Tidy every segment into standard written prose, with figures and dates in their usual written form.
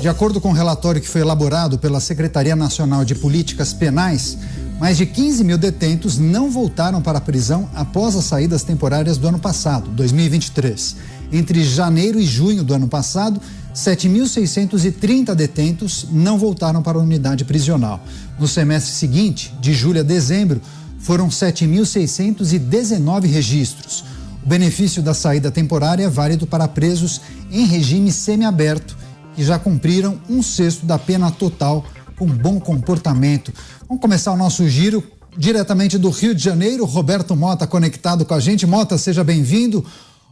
De acordo com o relatório que foi elaborado pela Secretaria Nacional de Políticas Penais, mais de 15 mil detentos não voltaram para a prisão após as saídas temporárias do ano passado, 2023. Entre janeiro e junho do ano passado, 7.630 detentos não voltaram para a unidade prisional. No semestre seguinte, de julho a dezembro, foram 7.619 registros. O benefício da saída temporária é válido para presos em regime semiaberto, que já cumpriram 1/6 da pena total com bom comportamento. Vamos começar o nosso giro diretamente do Rio de Janeiro. Roberto Mota conectado com a gente. Mota, seja bem-vindo.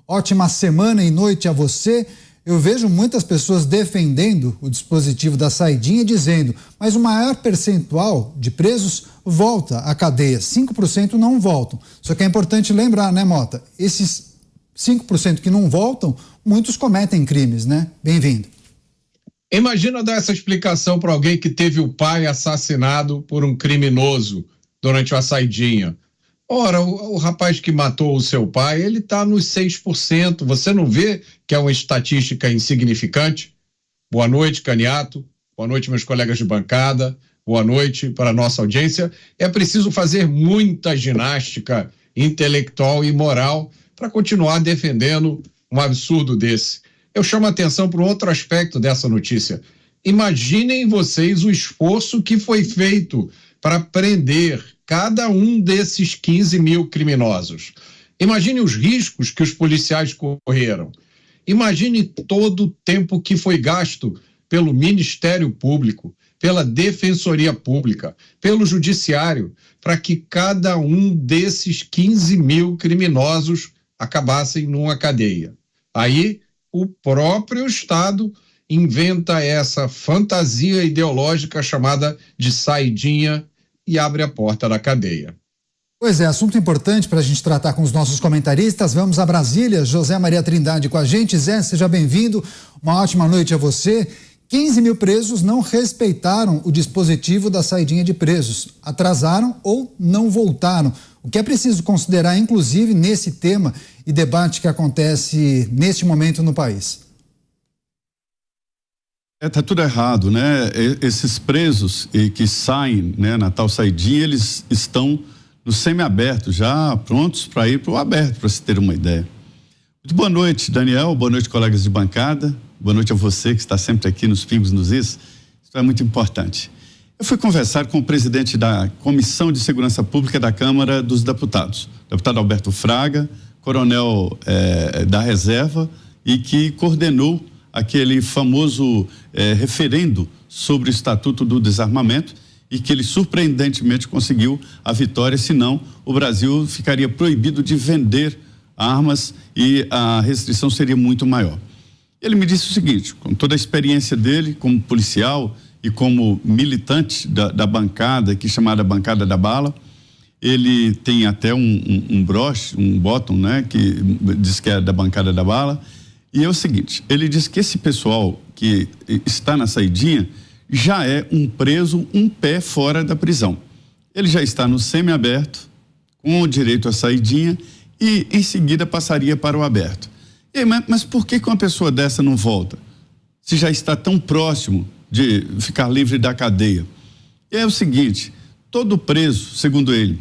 Ótima semana e noite a você. Eu vejo muitas pessoas defendendo o dispositivo da saidinha, dizendo, mas o maior percentual de presos volta à cadeia, 5% não voltam. Só que é importante lembrar, né, Mota? Esses 5% que não voltam, muitos cometem crimes, né? Bem-vindo. Imagina dar essa explicação para alguém que teve o pai assassinado por um criminoso durante uma saidinha. Ora, o rapaz que matou o seu pai, ele está nos 6%. Você não vê que é uma estatística insignificante? Boa noite, Caniato. Boa noite, meus colegas de bancada. Boa noite para a nossa audiência. É preciso fazer muita ginástica intelectual e moral para continuar defendendo um absurdo desse. Eu chamo a atenção para um outro aspecto dessa notícia. Imaginem vocês o esforço que foi feito para prender cada um desses 15 mil criminosos. Imagine os riscos que os policiais correram. Imagine todo o tempo que foi gasto pelo Ministério Público, pela Defensoria Pública, pelo Judiciário, para que cada um desses 15 mil criminosos acabassem numa cadeia. Aí, o próprio Estado inventa essa fantasia ideológica chamada de saidinha e abre a porta da cadeia. Pois é, assunto importante para a gente tratar com os nossos comentaristas. Vamos a Brasília, José Maria Trindade com a gente. Zé, seja bem-vindo, uma ótima noite a você. 15 mil presos não respeitaram o dispositivo da saidinha de presos, atrasaram ou não voltaram. O que é preciso considerar, inclusive, nesse tema e debate que acontece neste momento no país? Tá tudo errado, né? Esses presos que saem, né, na tal saidinha, eles estão no semiaberto, já prontos para ir para o aberto, para se ter uma ideia. Muito boa noite, Daniel, boa noite, colegas de bancada, boa noite a você que está sempre aqui nos Pingos nos Is. Isso é muito importante. Eu fui conversar com o presidente da Comissão de Segurança Pública da Câmara dos Deputados, deputado Alberto Fraga, coronel da reserva e que coordenou aquele famoso referendo sobre o Estatuto do Desarmamento e que ele surpreendentemente conseguiu a vitória, senão o Brasil ficaria proibido de vender armas e a restrição seria muito maior. Ele me disse o seguinte, com toda a experiência dele como policial e como militante da bancada, que é chamada Bancada da Bala, ele tem até um broche, um bottom, né, que diz que é da Bancada da Bala. E é o seguinte, ele diz que esse pessoal que está na saidinha já é um preso, um pé fora da prisão. Ele já está no semiaberto, com o direito à saidinha e em seguida passaria para o aberto. E aí, mas por que uma pessoa dessa não volta? Se já está tão próximo de ficar livre da cadeia. E é o seguinte, todo preso, segundo ele,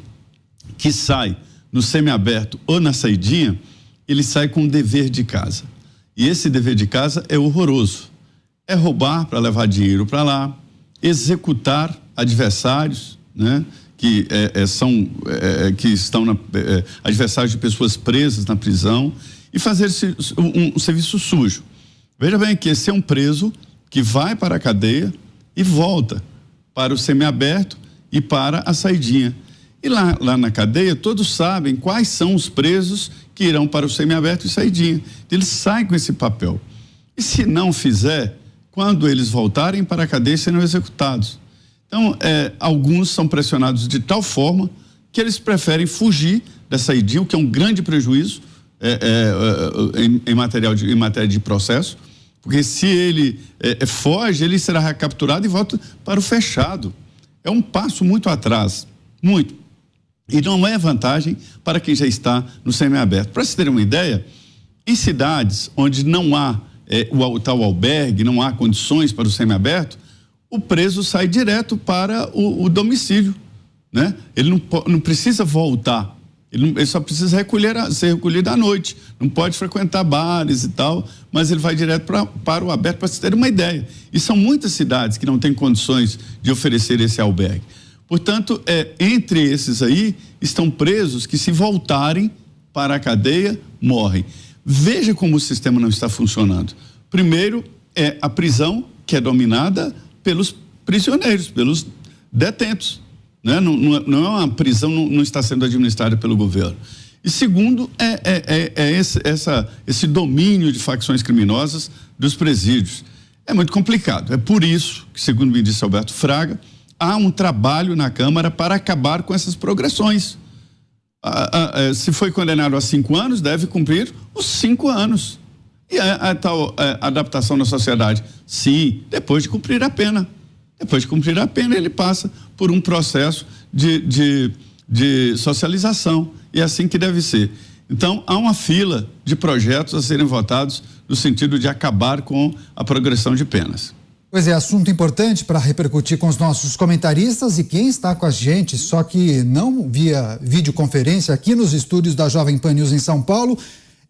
que sai no semiaberto ou na saidinha, ele sai com um dever de casa. E esse dever de casa é horroroso. É roubar para levar dinheiro para lá, executar adversários, né? Que que estão adversários de pessoas presas na prisão e fazer um serviço sujo. Veja bem que esse é um preso que vai para a cadeia e volta para o semiaberto e para a saidinha. E lá na cadeia todos sabem quais são os presos que irão para o semiaberto e saidinha. Eles saem com esse papel. E se não fizer, quando eles voltarem para a cadeia, serão executados. Então, alguns são pressionados de tal forma que eles preferem fugir da saidinha, o que é um grande prejuízo em matéria de processo, porque se ele foge, ele será recapturado e volta para o fechado. É um passo muito atrás, muito. E não é vantagem para quem já está no semiaberto. Para se ter uma ideia, em cidades onde não há o tal albergue, não há condições para o semiaberto, o preso sai direto para o domicílio, né? Ele não precisa voltar, ele só precisa ser recolhido à noite, não pode frequentar bares e tal, mas ele vai direto para o aberto, para se ter uma ideia. E são muitas cidades que não têm condições de oferecer esse albergue. Portanto, entre esses aí, estão presos que, se voltarem para a cadeia, morrem. Veja como o sistema não está funcionando. Primeiro, a prisão, que é dominada pelos prisioneiros, pelos detentos, né? Não é uma prisão, não está sendo administrada pelo governo. E segundo, esse domínio de facções criminosas dos presídios. É muito complicado. É por isso que, segundo me disse Alberto Fraga, há um trabalho na Câmara para acabar com essas progressões. Se foi condenado a 5 anos, deve cumprir os 5 anos. E a tal adaptação na sociedade? Sim, depois de cumprir a pena. Depois de cumprir a pena, ele passa por um processo de socialização. E é assim que deve ser. Então, há uma fila de projetos a serem votados no sentido de acabar com a progressão de penas. Pois é, assunto importante para repercutir com os nossos comentaristas, e quem está com a gente, só que não via videoconferência, aqui nos estúdios da Jovem Pan News em São Paulo,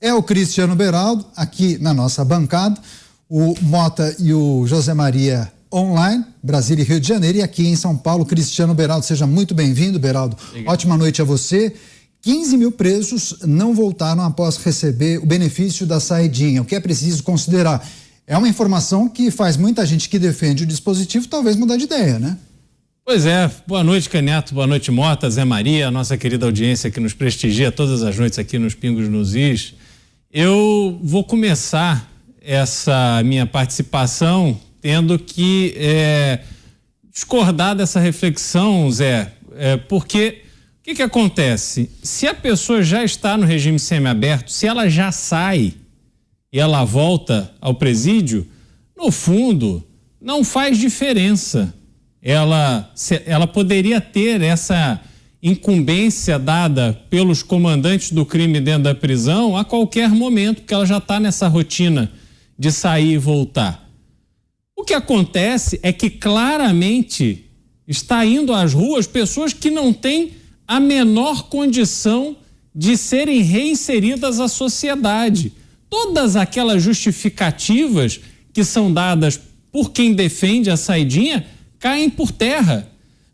é o Cristiano Beraldo, aqui na nossa bancada, o Mota e o José Maria online, Brasília e Rio de Janeiro, e aqui em São Paulo, Cristiano Beraldo. Seja muito bem-vindo, Beraldo. Obrigado. Ótima noite a você. 15 mil presos não voltaram após receber o benefício da saidinha. O que é preciso considerar? É uma informação que faz muita gente que defende o dispositivo talvez mudar de ideia, né? Pois é. Boa noite, Caneto. Boa noite, Mota, Zé Maria, a nossa querida audiência que nos prestigia todas as noites aqui nos Pingos nos Is. Eu vou começar essa minha participação tendo que discordar dessa reflexão, Zé, porque o que acontece? Se a pessoa já está no regime semiaberto, se ela já sai e ela volta ao presídio, no fundo, não faz diferença. Ela poderia ter essa incumbência dada pelos comandantes do crime dentro da prisão a qualquer momento, porque ela já está nessa rotina de sair e voltar. O que acontece é que claramente está indo às ruas pessoas que não têm a menor condição de serem reinseridas à sociedade. Todas aquelas justificativas que são dadas por quem defende a saidinha caem por terra.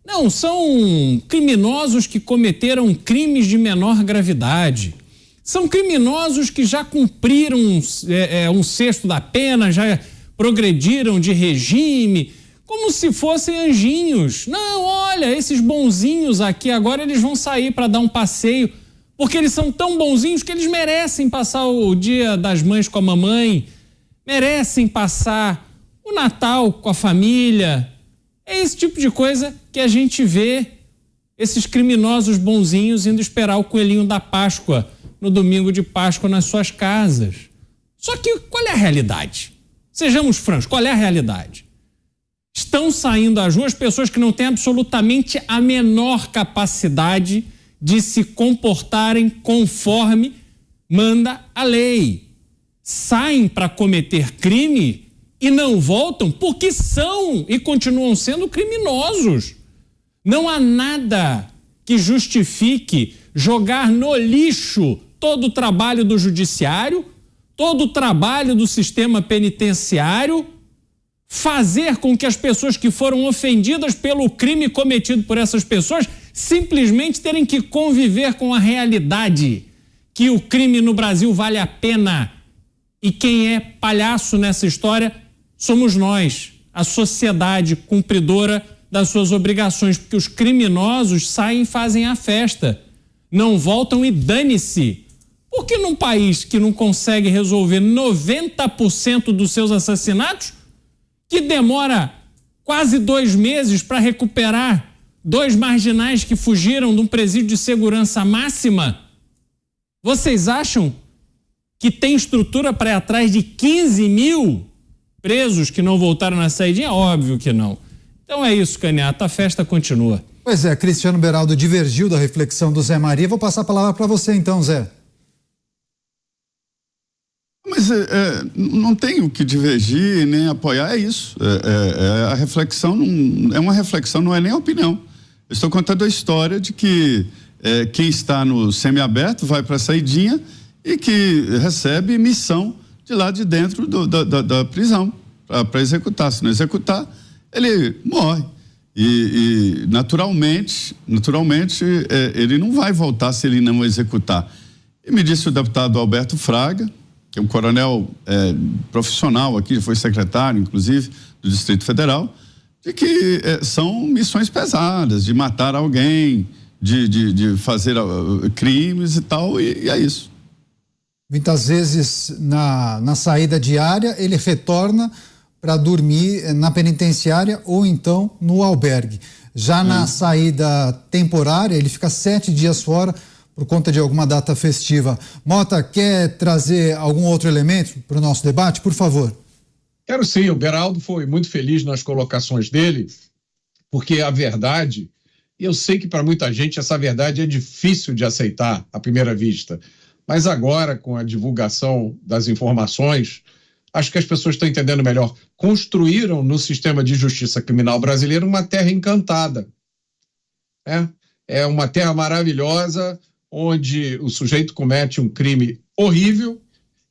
Não, são criminosos que cometeram crimes de menor gravidade. São criminosos que já cumpriram um sexto da pena, já progrediram de regime, como se fossem anjinhos. Não, olha, esses bonzinhos aqui agora eles vão sair para dar um passeio, porque eles são tão bonzinhos que eles merecem passar o Dia das Mães com a mamãe, merecem passar o Natal com a família. É esse tipo de coisa que a gente vê esses criminosos bonzinhos indo esperar o coelhinho da Páscoa no domingo de Páscoa nas suas casas. Só que qual é a realidade? Sejamos francos, qual é a realidade? Estão saindo às ruas pessoas que não têm absolutamente a menor capacidade de se comportarem conforme manda a lei. Saem para cometer crime e não voltam porque são e continuam sendo criminosos. Não há nada que justifique jogar no lixo todo o trabalho do judiciário, todo o trabalho do sistema penitenciário, fazer com que as pessoas que foram ofendidas pelo crime cometido por essas pessoas simplesmente terem que conviver com a realidade que o crime no Brasil vale a pena. E quem é palhaço nessa história somos nós, a sociedade cumpridora das suas obrigações, porque os criminosos saem e fazem a festa, não voltam e dane-se. Porque num país que não consegue resolver 90% dos seus assassinatos, que demora quase 2 meses para recuperar 2 marginais que fugiram de um presídio de segurança máxima, vocês acham que tem estrutura para ir atrás de 15 mil presos que não voltaram na saidinha? Óbvio que não. Então é isso, Caniato, a festa continua. Pois é, Cristiano Beraldo divergiu da reflexão do Zé Maria. Vou passar a palavra para você então, Zé. Mas não tem o que divergir nem apoiar, é isso. A reflexão não é uma reflexão, não é nem opinião. Eu estou contando a história de que quem está no semiaberto vai para a saidinha e que recebe missão de lá de dentro da prisão para executar. Se não executar, ele morre. E naturalmente, ele não vai voltar se ele não executar. E me disse o deputado Alberto Fraga, que é um coronel profissional aqui, foi secretário, inclusive, do Distrito Federal, de que são missões pesadas, de matar alguém, de fazer crimes e tal, e é isso. Muitas vezes, na saída diária, ele retorna para dormir na penitenciária ou então no albergue. Já na saída temporária, ele fica 7 dias fora por conta de alguma data festiva. Mota, quer trazer algum outro elemento para o nosso debate, por favor? Quero sim, o Beraldo foi muito feliz nas colocações dele, porque a verdade, e eu sei que para muita gente essa verdade é difícil de aceitar à primeira vista, mas agora, com a divulgação das informações, acho que as pessoas estão entendendo melhor. Construíram no sistema de justiça criminal brasileiro uma terra encantada. É uma terra maravilhosa, onde o sujeito comete um crime horrível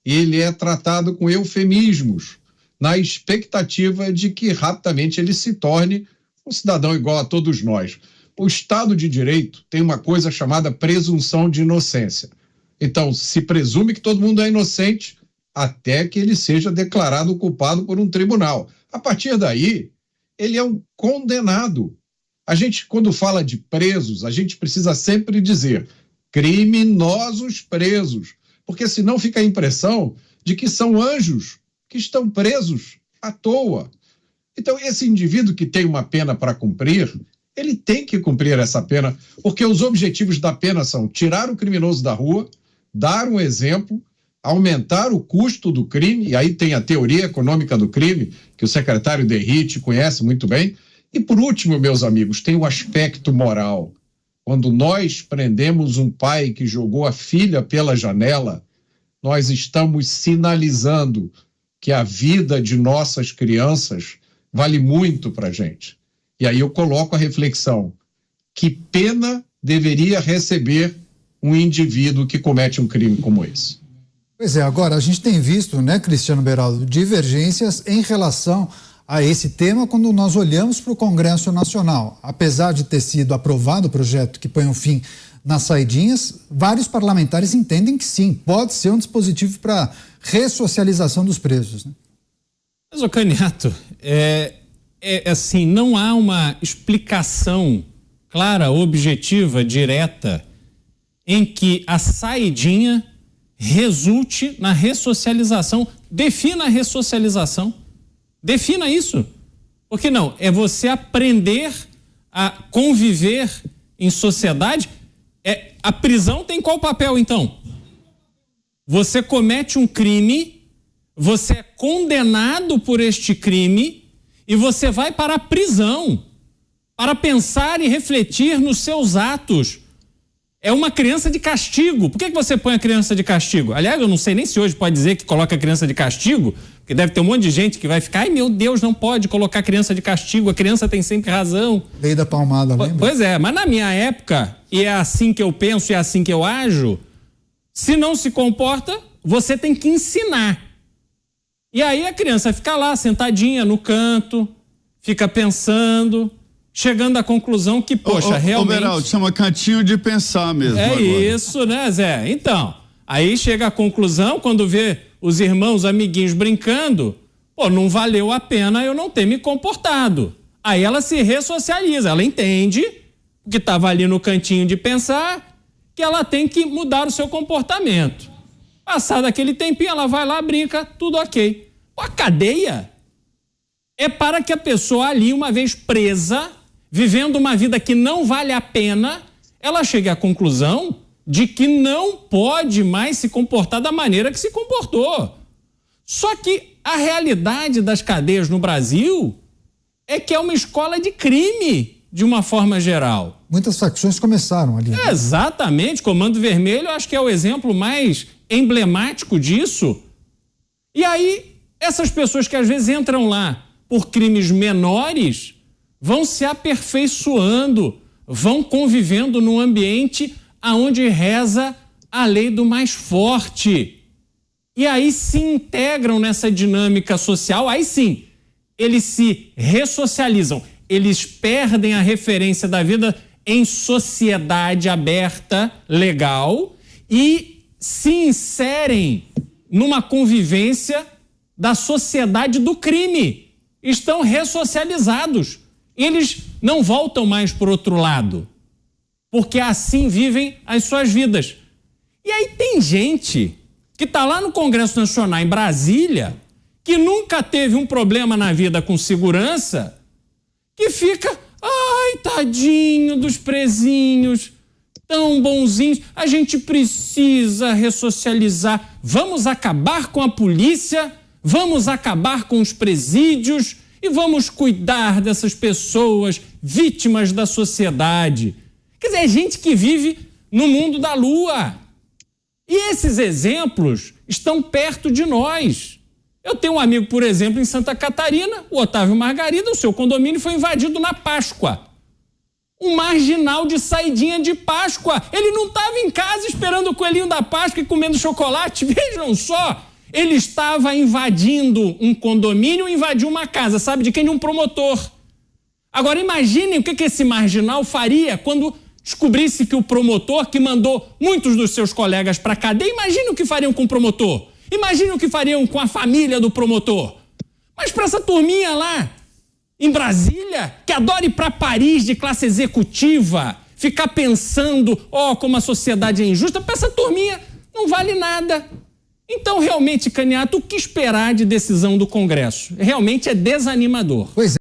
e ele é tratado com eufemismos, na expectativa de que rapidamente ele se torne um cidadão igual a todos nós. O Estado de Direito tem uma coisa chamada presunção de inocência. Então, se presume que todo mundo é inocente até que ele seja declarado culpado por um tribunal. A partir daí, ele é um condenado. A gente, quando fala de presos, a gente precisa sempre dizer criminosos presos, porque senão fica a impressão de que são anjos que estão presos à toa. Então, esse indivíduo que tem uma pena para cumprir, ele tem que cumprir essa pena, porque os objetivos da pena são tirar o criminoso da rua, dar um exemplo, aumentar o custo do crime, e aí tem a teoria econômica do crime, que o secretário Derrite conhece muito bem, e por último, meus amigos, tem o aspecto moral. Quando nós prendemos um pai que jogou a filha pela janela, nós estamos sinalizando que a vida de nossas crianças vale muito para a gente. E aí eu coloco a reflexão, que pena deveria receber um indivíduo que comete um crime como esse? Pois é, agora a gente tem visto, né, Cristiano Beraldo, divergências em relação a esse tema quando nós olhamos para o Congresso Nacional. Apesar de ter sido aprovado o projeto que põe um fim nas saidinhas, vários parlamentares entendem que sim, pode ser um dispositivo para ressocialização dos presos, né? Mas, ô Caniato, assim, não há uma explicação clara, objetiva, direta, em que a saidinha resulte na ressocialização. Defina a ressocialização. Defina isso. Porque não, é você aprender a conviver em sociedade. A prisão tem qual papel, então? Você comete um crime, você é condenado por este crime e você vai para a prisão para pensar e refletir nos seus atos. É uma criança de castigo. Por que você põe a criança de castigo? Aliás, eu não sei nem se hoje pode dizer que coloca a criança de castigo, porque deve ter um monte de gente que vai ficar, ai meu Deus, não pode colocar a criança de castigo, a criança tem sempre razão. Lei da palmada, lembra? Pois é, mas na minha época, e é assim que eu penso e é assim que eu ajo, se não se comporta, você tem que ensinar. E aí a criança fica lá, sentadinha no canto, fica pensando, chegando à conclusão que, poxa, realmente... Beraldo, chama cantinho de pensar mesmo. É agora. Isso, né, Zé? Então, aí chega à conclusão, quando vê os irmãos, amiguinhos brincando, pô, não valeu a pena eu não ter me comportado. Aí ela se ressocializa, ela entende que estava ali no cantinho de pensar, que ela tem que mudar o seu comportamento. Passado aquele tempinho, ela vai lá, brinca, tudo ok. A cadeia é para que a pessoa ali, uma vez presa, vivendo uma vida que não vale a pena, ela chegue à conclusão de que não pode mais se comportar da maneira que se comportou. Só que a realidade das cadeias no Brasil é que é uma escola de crime, de uma forma geral. Muitas facções começaram ali. Exatamente, Comando Vermelho acho que é o exemplo mais emblemático disso. E aí, essas pessoas que às vezes entram lá por crimes menores vão se aperfeiçoando, vão convivendo num ambiente onde reza a lei do mais forte. E aí se integram nessa dinâmica social, aí sim, eles se ressocializam, eles perdem a referência da vida em sociedade aberta, legal, e se inserem numa convivência da sociedade do crime. Estão ressocializados. Eles não voltam mais para o outro lado, porque assim vivem as suas vidas. E aí tem gente que está lá no Congresso Nacional em Brasília, que nunca teve um problema na vida com segurança, que fica, ai, tadinho dos presinhos, tão bonzinhos, a gente precisa ressocializar, vamos acabar com a polícia, vamos acabar com os presídios e vamos cuidar dessas pessoas vítimas da sociedade. Quer dizer, é gente que vive no mundo da lua. E esses exemplos estão perto de nós. Eu tenho um amigo, por exemplo, em Santa Catarina, o Otávio Margarida, o seu condomínio foi invadido na Páscoa. Um marginal de saidinha de Páscoa. Ele não estava em casa esperando o coelhinho da Páscoa e comendo chocolate. Vejam só, ele estava invadindo um condomínio, invadiu uma casa. Sabe de quem? De um promotor. Agora imaginem o que esse marginal faria quando descobrisse que o promotor, que mandou muitos dos seus colegas para a cadeia, imagine o que fariam com o promotor. Imagine o que fariam com a família do promotor. Mas para essa turminha lá, em Brasília, que adora ir para Paris de classe executiva, ficar pensando, como a sociedade é injusta, para essa turminha não vale nada. Então, realmente, Caniato, o que esperar de decisão do Congresso? Realmente é desanimador. Pois é.